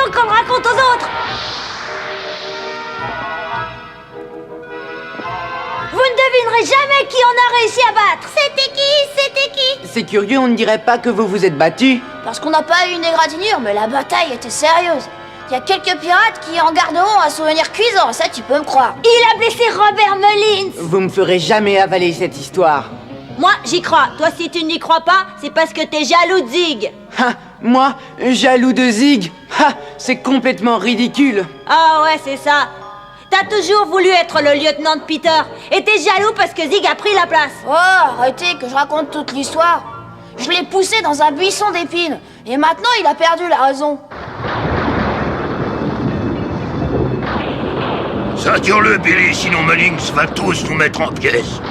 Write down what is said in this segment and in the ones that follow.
donc qu'on le raconte aux autres. Vous ne devinerez jamais qui on a réussi à battre. C'était qui? C'était qui? C'est curieux, on ne dirait pas que vous vous êtes battu. Parce qu'on n'a pas eu une égratignure, mais la bataille était sérieuse. Il y a quelques pirates qui en garderont un souvenir cuisant, ça tu peux me croire. Il a blessé Robert Mullins. Vous me ferez jamais avaler cette histoire. Moi, j'y crois. Toi, si tu n'y crois pas, c'est parce que t'es jaloux de Zig. Ha, moi, jaloux de Zig. Ha, c'est complètement ridicule. Ah ouais, c'est ça. T'as toujours voulu être le lieutenant de Peter. Et t'es jaloux parce que Zig a pris la place. Oh, arrêtez que je raconte toute l'histoire. Je l'ai poussé dans un buisson d'épines. Et maintenant, il a perdu la raison. Ceinture-le, Billy, sinon Mullins va tous nous mettre en pièces.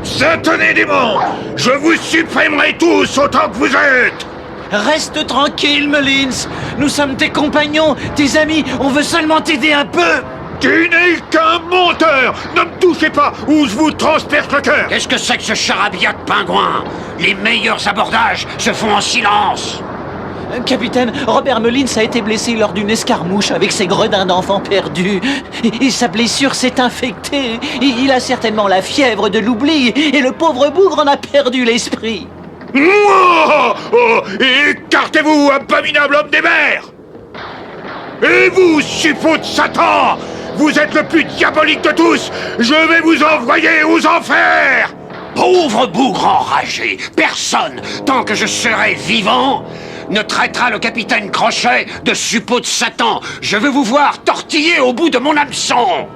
Satané démon! Je vous supprimerai tous autant que vous êtes! Reste tranquille, Mullins. Nous sommes tes compagnons, tes amis. On veut seulement t'aider un peu. Tu n'es qu'un menteur! Ne me touchez pas ou je vous transperce le cœur! Qu'est-ce que c'est que ce charabia de pingouin? Les meilleurs abordages se font en silence. Capitaine, Robert Mullins a été blessé lors d'une escarmouche avec ses gredins d'enfants perdus. Et sa blessure s'est infectée. Il a certainement la fièvre de l'oubli. Et le pauvre bougre en a perdu l'esprit. Oh, oh, écartez-vous, abominable homme des mers! Et vous, suppôt de Satan! Vous êtes le plus diabolique de tous! Je vais vous envoyer aux enfers! Pauvre bougre enragé, personne, tant que je serai vivant, ne traitera le capitaine Crochet de suppôt de Satan. Je veux vous voir tortiller au bout de mon hameçon.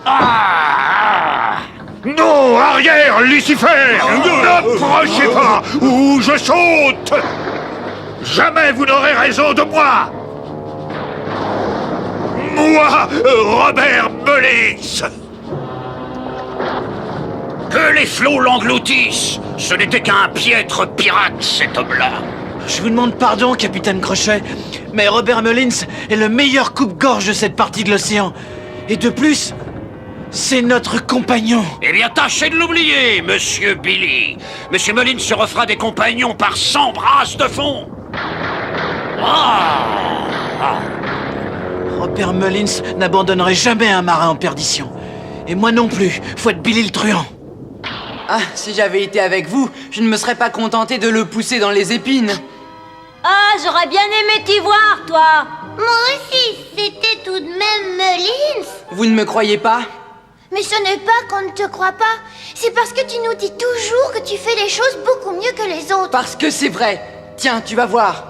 Ah! Non, arrière, Lucifer! N'approchez pas, ou je saute! Jamais vous n'aurez raison de moi! Moi, Robert Mullins! Que les flots l'engloutissent! Ce n'était qu'un piètre pirate, cet homme-là. Je vous demande pardon, capitaine Crochet, mais Robert Mullins est le meilleur coupe-gorge de cette partie de l'océan. Et de plus, c'est notre compagnon. Eh bien, tâchez de l'oublier, monsieur Billy. Monsieur Mullins se refera des compagnons par 100 brasses de fond. Robert Mullins n'abandonnerait jamais un marin en perdition. Et moi non plus, faut être Billy le truand. Ah, si j'avais été avec vous, je ne me serais pas contenté de le pousser dans les épines. Ah, j'aurais bien aimé t'y voir, toi. Moi aussi, c'était tout de même Mullins. Vous ne me croyez pas? Mais ce n'est pas qu'on ne te croit pas. C'est parce que tu nous dis toujours que tu fais les choses beaucoup mieux que les autres. Parce que c'est vrai. Tiens, tu vas voir.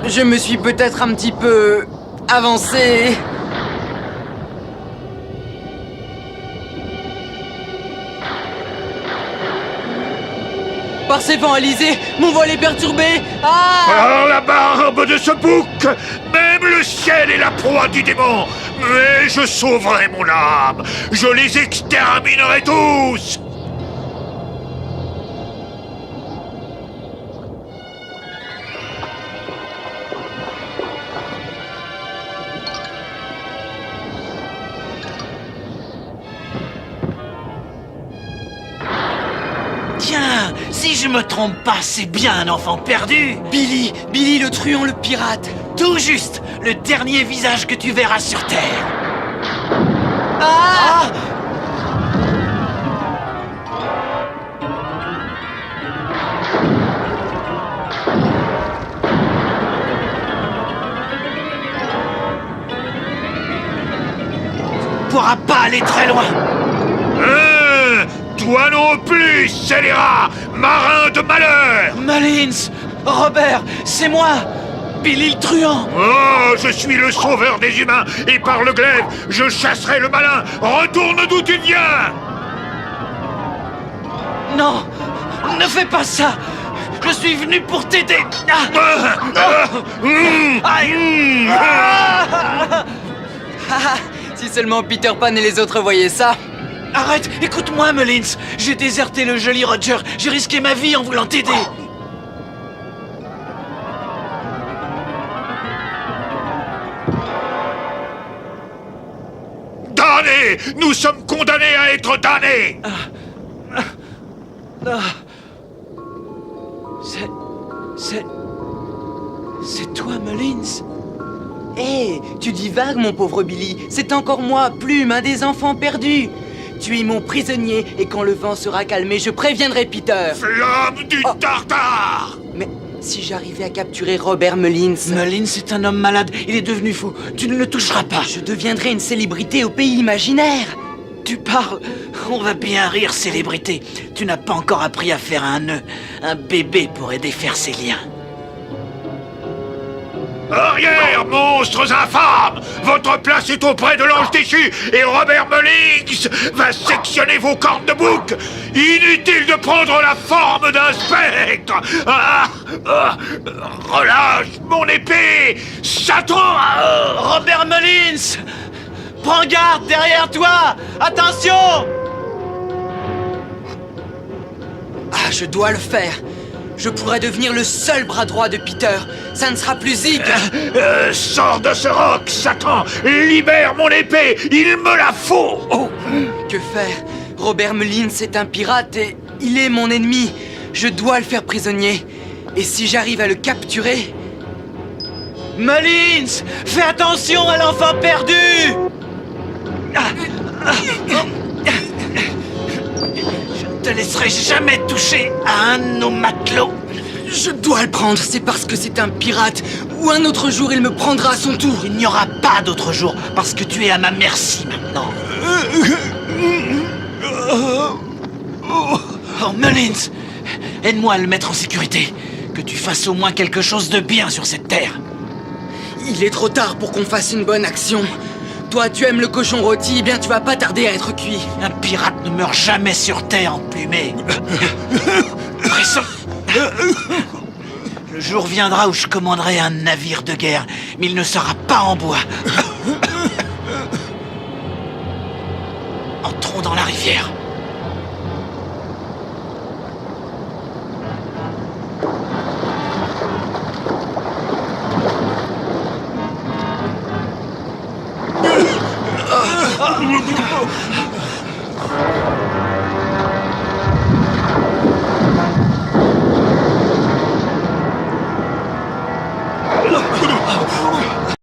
Je me suis peut-être un petit peu avancé. Par ces vents alizés, mon vol est perturbé. Ah! Par la barbe de ce bouc, même le ciel est la proie du démon. Mais je sauverai mon âme. Je les exterminerai tous. Tiens, si je me trompe pas, c'est bien un enfant perdu. Billy le truand, le pirate. Tout juste, le dernier visage que tu verras sur Terre. Ah! Tu pourras pas aller très loin. Toi non plus, scélérat, marin de malheur! Mullins, Robert, c'est moi, Billy le truand. Oh, je suis le sauveur des humains, et par le glaive, je chasserai le malin. Retourne d'où tu viens! Non, ne fais pas ça. Je suis venu pour t'aider. Aïe. Si seulement Peter Pan et les autres voyaient ça. Arrête, écoute-moi, Mullins. J'ai déserté le joli Roger. J'ai risqué ma vie en voulant t'aider. Damnés! Nous sommes condamnés à être damnés! C'est toi, Mullins? Hé, tu divagues, mon pauvre Billy. C'est encore moi, Plume, un des enfants perdus. Tu es mon prisonnier, et quand le vent sera calmé, je préviendrai Peter. Flamme du tartare! Mais si j'arrivais à capturer Robert Mullins... Mullins est un homme malade, il est devenu fou. Tu ne le toucheras pas. Je deviendrai une célébrité au pays imaginaire. Tu parles. On va bien rire, célébrité. Tu n'as pas encore appris à faire un nœud. Un bébé pourrait défaire ses liens. Arrière, monstres infâmes! Votre place est auprès de l'ange déchu et Robert Mullins va sectionner vos cornes de bouc! Inutile de prendre la forme d'un spectre! Relâche mon épée! Satan! Robert Mullins! Prends garde derrière toi! Attention! Ah, je dois le faire. Je pourrais devenir le seul bras droit de Peter. Ça ne sera plus Zig. Sors de ce roc, Satan! Libère mon épée! Il me la faut! Oh, que faire? Robert Mullins est un pirate et il est mon ennemi. Je dois le faire prisonnier. Et si j'arrive à le capturer... Mullins! Fais attention à l'enfant perdu! Je ne te laisserai jamais toucher à un de nos matelots. Je dois le prendre, c'est parce que c'est un pirate. Ou un autre jour, il me prendra à son tour. Il n'y aura pas d'autre jour, parce que tu es à ma merci maintenant. Oh, Mullins! Aide-moi à le mettre en sécurité. Que tu fasses au moins quelque chose de bien sur cette terre. Il est trop tard pour qu'on fasse une bonne action. Toi, tu aimes le cochon rôti, eh bien tu vas pas tarder à être cuit. Un pirate ne meurt jamais sur terre emplumé. Le jour viendra où je commanderai un navire de guerre, mais il ne sera pas en bois. Entrons dans la rivière.